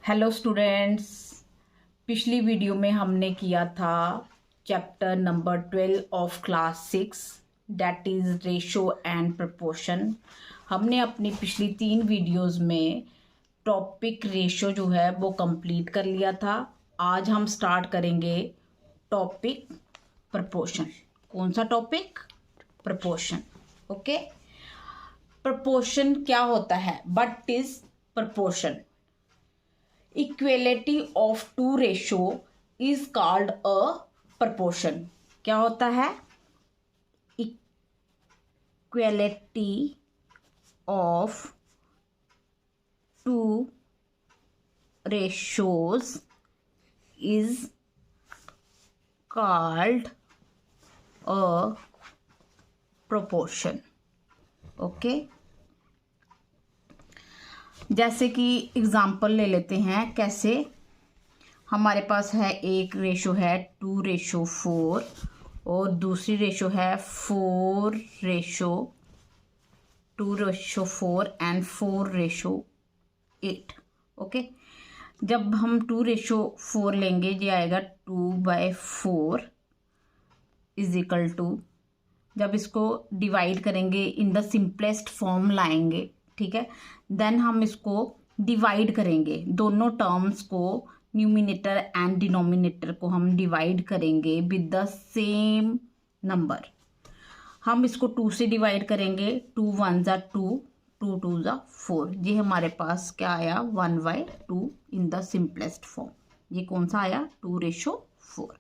Hello students. पिछली video में हमने किया था chapter number 12 of class 6 that is ratio and proportion. हमने अपनी पिछली 3 वीडियोस में टॉपिक रेशो जो है वो कंप्लीट कर लिया था। आज हम स्टार्ट करेंगे टॉपिक प्रपोर्शन। कौन सा टॉपिक? प्रपोर्शन। ओके, प्रपोर्शन क्या होता है? What is proportion? Equality of two ratio is called a proportion. क्या होता है? Equality of two ratios is called a proportion। Okay, जैसे कि एग्जाम्पल ले लेते हैं। कैसे? हमारे पास है एक रेशो है 2:4 और दूसरी रेशो है 2:4 एंड 4:8। ओके, जब हम 2:4 लेंगे ये आएगा 2/4 इज इक्वल टू, जब इसको डिवाइड करेंगे इन द सिंपलेस्ट फॉर्म लाएंगे, ठीक है, देन हम इसको डिवाइड करेंगे, दोनों टर्म्स को, न्यूमिनेटर एंड डिनोमिनेटर को हम डिवाइड करेंगे विद द सेम नंबर। हम इसको 2 से डिवाइड करेंगे, 2 1 ज़ा 2, 2 2 ज़ा 4। ये हमारे पास क्या आया? 1/2 इन द सिंपलेस्ट फॉर्म। ये कौन सा आया? 2:4।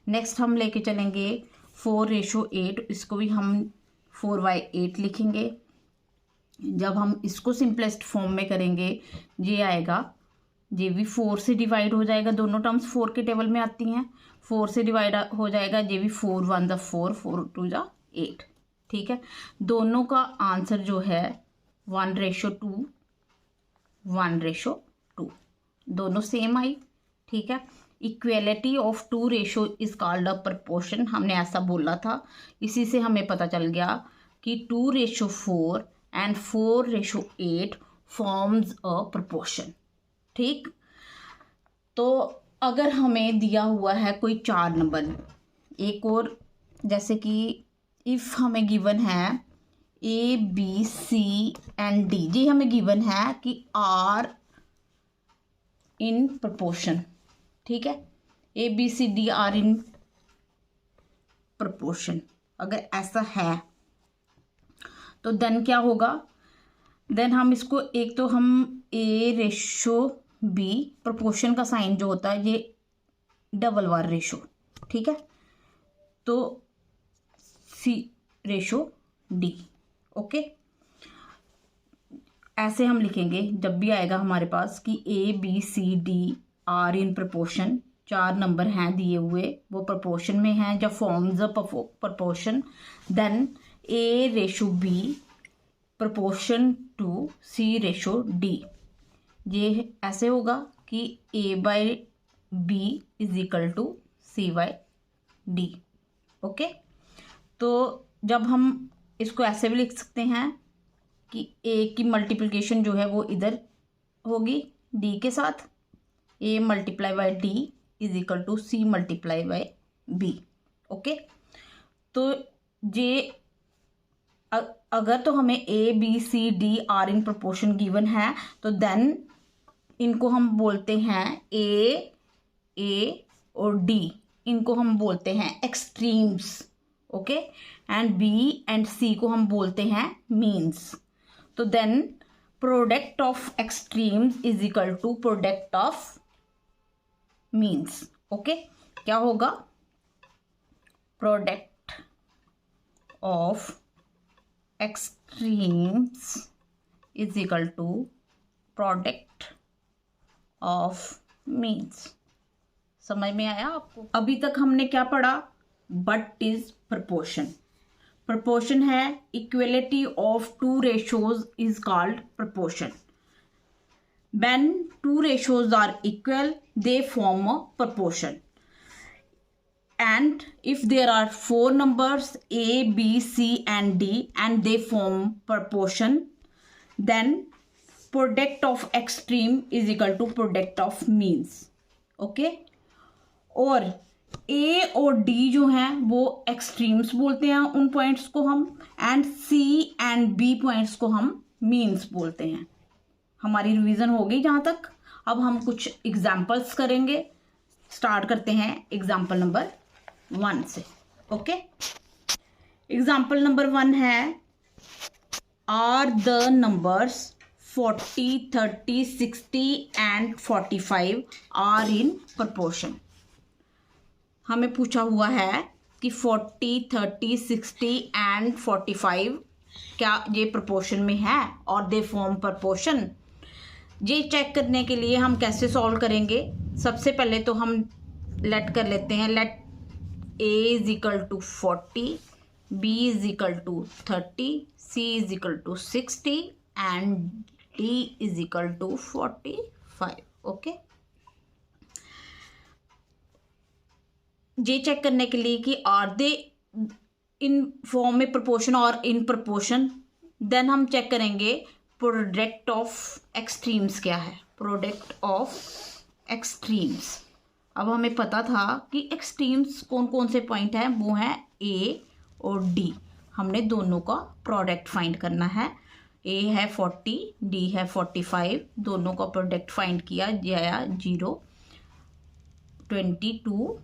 नेक्स्ट हम लेके चलेंगे 4:8। इसको भी हम 4/8 लिखेंगे। जब हम इसको सिंपलेस्ट फॉर्म में करेंगे ये आएगा, ये भी 4 से डिवाइड हो जाएगा, दोनों टर्म्स 4 के टेबल में आती हैं। 4 से डिवाइड हो जाएगा, ये भी 4 1 ज़ा 4, 4 2 ज़ा 8। ठीक है, दोनों का आंसर जो है 1:2, 1:2, दोनों सेम आई। ठीक है, equality of two ratio is called a proportion. हमने ऐसा बोला था, इसी से हमें पता चल गया कि 2:4 एंड 4:8 फॉर्म्स अ प्रपोर्शन। ठीक, तो अगर हमें दिया हुआ है कोई 4 नंबर, एक और, जैसे कि इफ हमें गिवन है ABC एंड D, जी हमें गिवन है कि आर इन प्रपोर्शन। ठीक है, ABCD आर इन प्रपोर्शन। अगर ऐसा है तो देन क्या होगा? देन हम इसको, एक तो हम A:B, प्रपोर्शन का साइन जो होता है ये डबल बार रेशो, ठीक है, तो C:D। ओके, ऐसे हम लिखेंगे जब भी आएगा हमारे पास कि ABCD are in proportion. 4 number हैं दिए हुए, वो प्रपोर्शन में हैं, जब forms a proportion, then A:B proportion to C:D। ये ऐसे होगा कि A/B is equal to C/D। Okay, तो जब हम इसको ऐसे भी लिख सकते हैं कि A की मल्टीप्लिकेशन जो है वो इधर होगी D के साथ, A × D is equal to C × B। Okay, तो ये अगर तो हमें ABCD are in proportion given है तो देन इनको हम बोलते हैं A और D, इनको हम बोलते हैं extremes. Okay, and B and C को हम बोलते हैं मीन्स। तो then product of extremes is equal to product of means. Okay, क्या होगा? Product of extremes is equal to product of means. समझ में आया आपको? अभी तक हमने क्या पढ़ा? What is proportion? प्रपोर्शन है equality of two ratios is called proportion. When two ratios are equal, they form a proportion. And if there are 4 numbers A, B, C and D and they form proportion, then product of extreme is equal to product of means. Okay, और A और D जो हैं वो extremes बोलते हैं उन points को हम, and C and B points को हम मीन्स बोलते हैं। हमारी रिवीजन हो गई जहाँ तक। अब हम कुछ एग्जाम्पल्स करेंगे। स्टार्ट करते हैं एग्जाम्पल नंबर 1 से। ओके, एग्जाम्पल नंबर 1 है, are the numbers 40, 30, 60 and 45 are in proportion. हमें पूछा हुआ है कि 40, 30, 60 एंड 45 क्या ये प्रपोर्शन में है और दे फॉर्म प्रपोर्शन। ये चेक करने के लिए हम कैसे सॉल्व करेंगे? सबसे पहले तो हम लेट कर लेते हैं, let a is equal to 40, b is equal to 30, c is equal to 60 and d is equal to 45। Okay, ये चेक करने के लिए कि आर दे इन फॉर्म में प्रपोर्शन और इन प्रपोर्शन, देन हम चेक करेंगे प्रोडक्ट ऑफ एक्सट्रीम्स क्या है। प्रोडक्ट ऑफ एक्सट्रीम्स, अब हमें पता था कि एक्सट्रीम्स कौन कौन से पॉइंट हैं, वो हैं ए और डी। हमने दोनों का प्रोडक्ट फाइंड करना है। ए है 40, डी है 45, दोनों का प्रोडक्ट फाइंड किया, ये आया 0, 22,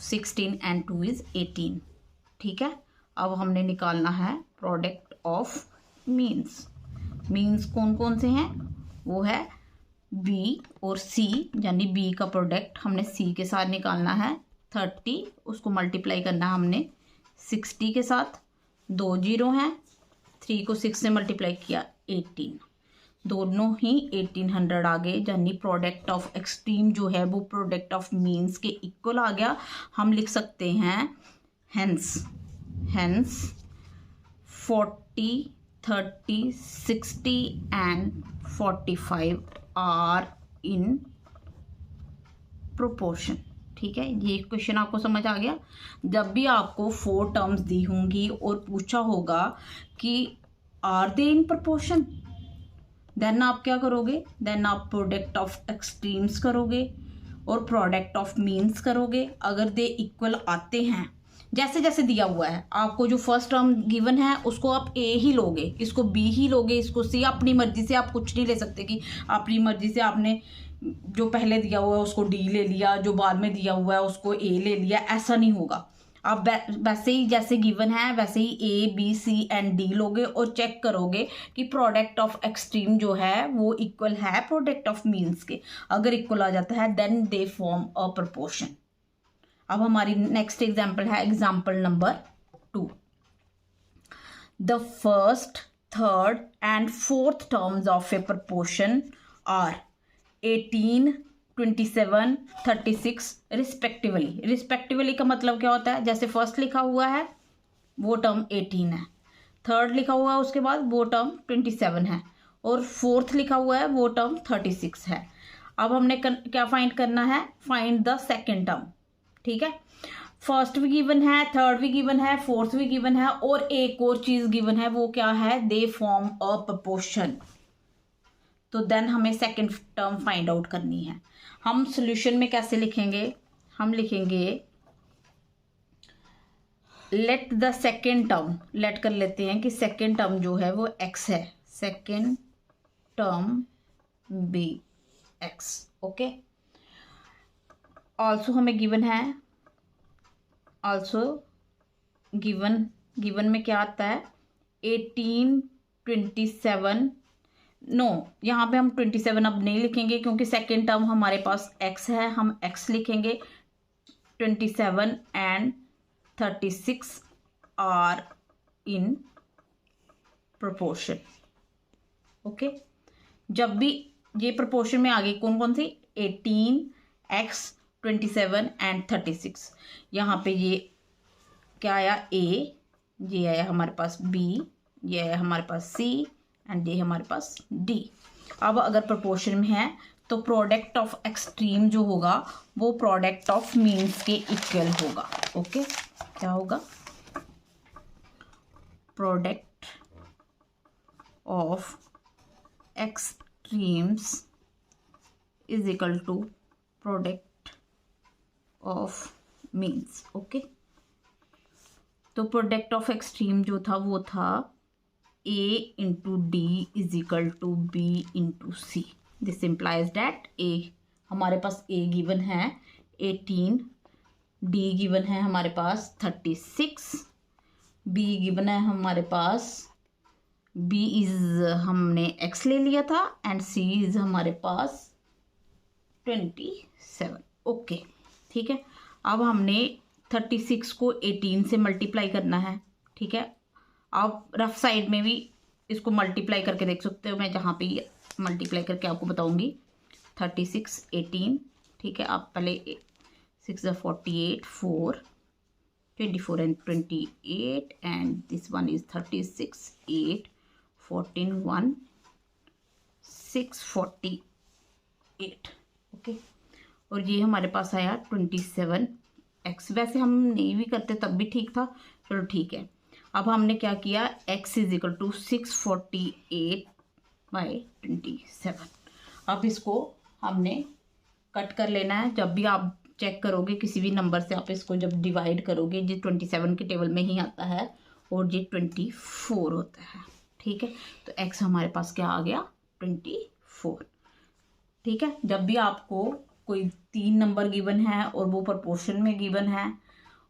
16 एंड 2 इज 18। ठीक है, अब हमने निकालना है प्रोडक्ट ऑफ मीन्स। मीन्स कौन कौन से हैं, वो है बी और सी, यानी बी का प्रोडक्ट हमने सी के साथ निकालना है। 30 उसको मल्टीप्लाई करना है हमने 60 के साथ, 2 जीरो हैं, 3 को 6 से मल्टीप्लाई किया 18, दोनों ही 1800 आ गए, यानी प्रोडक्ट ऑफ एक्सट्रीम जो है वो प्रोडक्ट ऑफ मीन्स के इक्वल आ गया। हम लिख सकते हैं hence 40, 30, 60 and 45 are in proportion. ठीक है, ये क्वेश्चन आपको समझ आ गया। जब भी आपको 4 टर्म्स दी होंगी और पूछा होगा कि are they in proportion, then आप क्या करोगे, देन आप प्रोडक्ट ऑफ एक्सट्रीम्स करोगे और प्रोडक्ट ऑफ मीन्स करोगे। अगर दे इक्वल आते हैं, जैसे जैसे दिया हुआ है, आपको जो फर्स्ट टर्म गिवन है उसको आप ए ही लोगे, इसको बी ही लोगे, इसको सी, अपनी मर्जी से आप कुछ नहीं ले सकते कि अपनी मर्जी से आपने जो पहले दिया हुआ है उसको डी ले लिया, जो बाद में दिया हुआ है उसको ए ले लिया, ऐसा नहीं होगा। आप वैसे ही जैसे गिवन है वैसे ही A B C and D लोगे और चेक करोगे कि प्रोडक्ट ऑफ एक्सट्रीम जो है वो इक्वल है प्रोडक्ट ऑफ मीन्स के। अगर इक्वल आ जाता है then they form a proportion. अब हमारी नेक्स्ट एग्जाम्पल है example number 2। The first, third and fourth terms of a proportion are 18, 27, 36 respectively. Respectively का मतलब क्या होता है, जैसे फर्स्ट लिखा हुआ है वो टर्म 18 है, थर्ड लिखा हुआ है उसके बाद वो टर्म 27 है, और फोर्थ लिखा हुआ है वो टर्म 36 है। अब हमने क्या फाइंड करना है, फाइंड द सेकेंड टर्म। ठीक है, फर्स्ट भी गिवन है, थर्ड भी गिवन है, फोर्थ भी गिवन है, और एक और चीज गिवन है, वो क्या है, दे फॉर्म अ प्रपोर्शन। तो देन हमें सेकेंड टर्म फाइंड आउट करनी है। हम सॉल्यूशन में कैसे लिखेंगे, हम लिखेंगे let the second term, let कर लेते हैं कि सेकेंड टर्म जो है वो x है, second term be x। Okay, also हमें गिवन है, ऑल्सो गिवन में क्या आता है 18, 27, नो यहाँ पे हम 27 अब नहीं लिखेंगे क्योंकि सेकेंड टर्म हमारे पास x है, हम x लिखेंगे। 27 and 36 are in proportion. Okay, जब भी ये प्रोपोर्शन में आ गई कौन कौन सी, 18, x, 27 एंड 36। यहाँ पे ये क्या आया, a, ये आया हमारे पास b, ये आया हमारे पास c एंड ये हमारे पास d। अब अगर प्रोपोर्शन में है तो प्रोडक्ट ऑफ एक्सट्रीम जो होगा वो प्रोडक्ट ऑफ मीन्स के इक्वल होगा। ओके, क्या होगा, product of extremes is equal to product of means. Okay, तो प्रोडक्ट ऑफ एक्सट्रीम जो था वो था a into D is equal to b into C. This implies that a, हमारे पास a गिवन है 18, d गिवन है हमारे पास 36, b गिवन है हमारे पास, b इज हमने x ले लिया था एंड c इज हमारे पास 27। ओके, ठीक है। अब हमने 36 को 18 से मल्टीप्लाई करना है, ठीक है। आप रफ साइड में भी इसको मल्टीप्लाई करके देख सकते हो, मैं जहाँ पे मल्टीप्लाई करके आपको बताऊंगी। 36 18, ठीक है। आप पहले 6 48 4 24 and 28 and this one is 36 8 14 1 6 48। Okay, और ये हमारे पास आया 27x। वैसे हम नहीं भी करते तब भी ठीक था, चलो ठीक है। अब हमने क्या किया, x is equal to 648 by 27। अब इसको हमने कट कर लेना है। जब भी आप चेक करोगे किसी भी नंबर से, आप इसको जब डिवाइड करोगे, ये 27 के टेबल में ही आता है और ये 24 होता है, ठीक है। तो x हमारे पास क्या आ गया, 24, ठीक है। जब भी आपको कोई 3 नंबर गिवन है और वो प्रोपोर्शन में गिवन है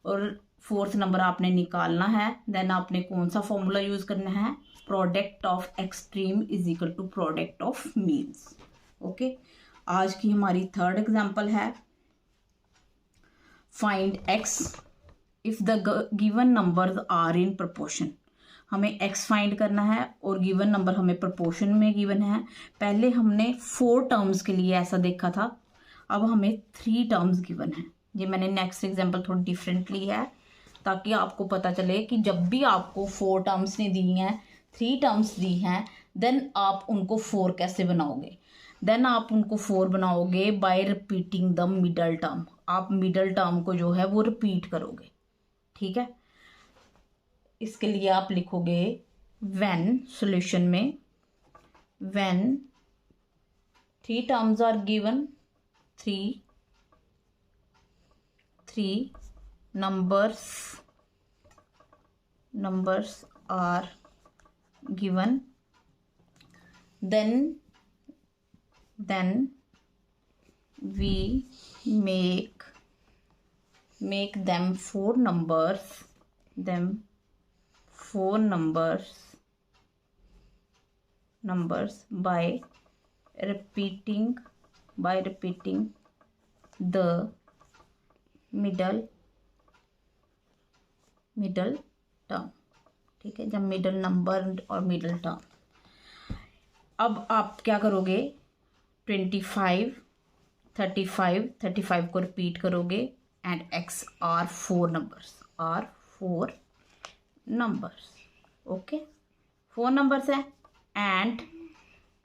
और 4th नंबर आपने निकालना है, देन आपने कौन सा फॉर्मूला यूज करना है, product of extreme is equal to product of means. Okay, आज की हमारी 3rd एग्जाम्पल है, find x if the given numbers are in proportion. हमें x फाइंड करना है और गिवन नंबर हमें प्रोपोर्शन में गिवन है। पहले हमने 4 टर्म्स के लिए ऐसा देखा था, अब हमें 3 टर्म्स गिवन है। ये मैंने नेक्स्ट एग्जाम्पल थोड़ी डिफरेंट ली है ताकि आपको पता चले कि जब भी आपको 4 टर्म्स ने दी हैं, 3 टर्म्स दी हैं, देन आप उनको 4 कैसे बनाओगे। देन आप उनको 4 बनाओगे bye repeating the middle term. आप मिडल टर्म को जो है वो रिपीट करोगे, ठीक है। इसके लिए आप लिखोगे व्हेन, सॉल्यूशन में when 3 terms are given, 3 numbers are given, then we make them 4 numbers, by repeating the middle term, ठीक है। जब मिडल नंबर और मिडल टर्म, अब आप क्या करोगे, 25 35 को रिपीट करोगे and x are 4 numbers, okay. 4 numbers है and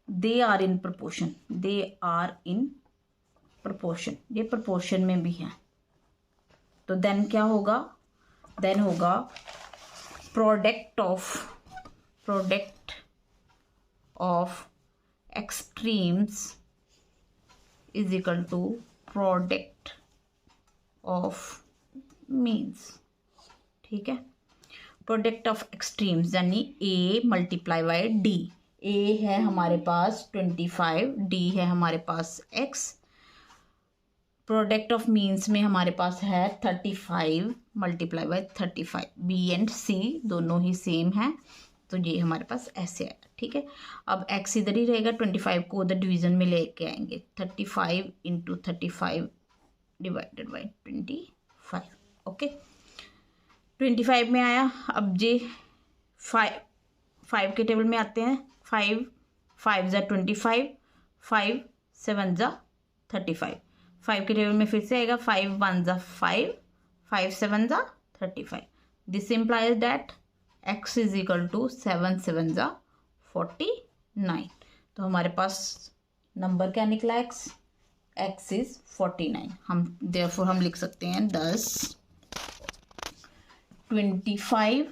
they are in proportion, ये प्रोपोर्शन में भी है। तो देन क्या होगा, देन होगा product of extremes is equal to product of means, ठीक है। प्रोडक्ट ऑफ एक्सट्रीम्स यानी a multiply by d। a है हमारे पास 25, d है हमारे पास x। प्रोडक्ट ऑफ मीन्स में हमारे पास है 35 multiply by 35। b and c दोनों ही सेम है, तो ये हमारे पास ऐसे है, ठीक है। अब x इधर ही रहेगा, 25 को उधर डिवीजन में लेके आएंगे, 35 इंटू 35 डिवाइडेड बाई 25, ओके। 25 में आया। अब जे 5 के टेबल में आते हैं, 5 5 ज़ा 25, 5 7 ज़ा 35। 5 के टेबल में फिर से आएगा, 5 1 ज़ा 5, 5 7 ज़ा 35। This implies that x is equal to 7 7 ज़ा 49। तो हमारे पास नंबर क्या निकला, x इज 49। हम देयरफॉर हम लिख सकते हैं 10 25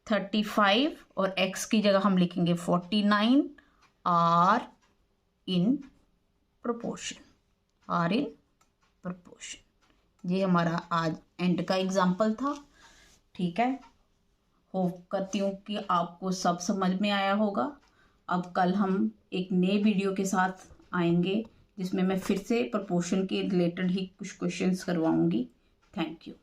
35 और x की जगह हम लिखेंगे 49 are in proportion, are in proportion. ये हमारा आज एंड का एग्जाम्पल था। ठीक है, होप करती हूँ कि आपको सब समझ में आया होगा। अब कल हम एक नए वीडियो के साथ आएंगे जिसमें मैं फिर से प्रोपोर्शन के रिलेटेड ही कुछ क्वेश्चंस करवाऊंगी। Thank you.